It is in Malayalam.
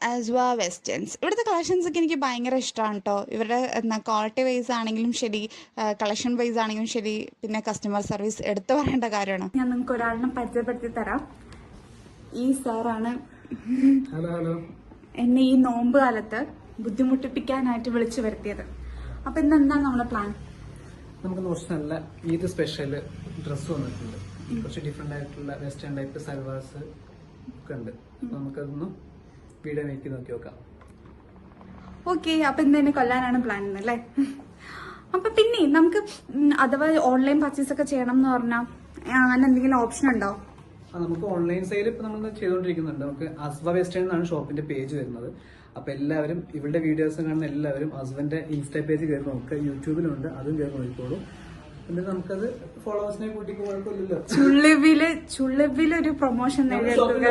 ആസ്വ വെസ്റ്റേൺസ്. ഇവിടുത്തെ കളക്ഷൻസ് ഒക്കെ എനിക്ക് ഭയങ്കര ഇഷ്ടമാണ് കേട്ടോ. ഇവരുടെ ക്വാളിറ്റി വൈസ് ആണെങ്കിലും ശരി, കളക്ഷൻ വൈസ് ആണെങ്കിലും ശരി, പിന്നെ കസ്റ്റമർ സർവീസ് എടുത്തു പറയേണ്ട കാര്യമാണ്. ഞാൻ നിങ്ങൾക്ക് ഒരാളിനെ പരിചയപ്പെടുത്തി തരാം. ഈ സാറാണ് എന്നെ ഈ നോമ്പ് കാലത്ത് ബുദ്ധിമുട്ടിപ്പിക്കാനായിട്ട് വിളിച്ചു വരുത്തിയത്. അപ്പൊ ഇന്ന് എന്താണ് നമ്മുടെ പ്ലാൻ? നമുക്ക് കുറച്ച് നല്ല ഈദ് സ്പെഷ്യൽ ഡ്രസ്സ് വന്നിട്ടുണ്ട്. കുറച്ച് ഡിഫറെന്റ് ആയിട്ടുള്ള വെസ്റ്റേൺ ടൈപ്പ് സൽവാർസ് ഒക്കെ ഉണ്ട്. അപ്പൊ നമുക്കതൊന്ന് വീഡിയോ മേക്ക് നോക്കി നോക്കാം. ഓക്കെ, അപ്പൊ ഇന്ന് എന്നെ കൊല്ലാനാണ് പ്ലാൻ അല്ലേ? അപ്പൊ പിന്നെ നമുക്ക് അഥവാ ഓൺലൈൻ പർച്ചേസ് ഒക്കെ ചെയ്യണം എന്ന് പറഞ്ഞാൽ അങ്ങനെ എന്തെങ്കിലും ഓപ്ഷൻ ഉണ്ടോ? നമുക്ക് ഓൺലൈൻ സെയിൽ ഇപ്പൊ നമ്മൾ ചെയ്തുകൊണ്ടിരിക്കുന്നുണ്ട്. നമുക്ക് അസ്വ വെസ്റ്റേൺ എന്നാണ് ഷോപ്പിന്റെ പേജ് വരുന്നത്. അപ്പൊ എല്ലാവരും ഇവരുടെ വീഡിയോസ് കാണുന്ന എല്ലാവരും അസ്വന്റെ ഇൻസ്റ്റാ പേജ് കയറി നോക്കുക. യൂട്യൂബിലുണ്ട്, അതും കയറി നോക്കിക്കോളൂ. എന്നിട്ട് നമുക്കത് ഫോളോവേഴ്സിനെ കൂട്ടി കുഴപ്പമില്ലല്ലോ. ചുള്ളിവിലൊരു പ്രൊമോഷൻ നേടിയെടുക്കുക.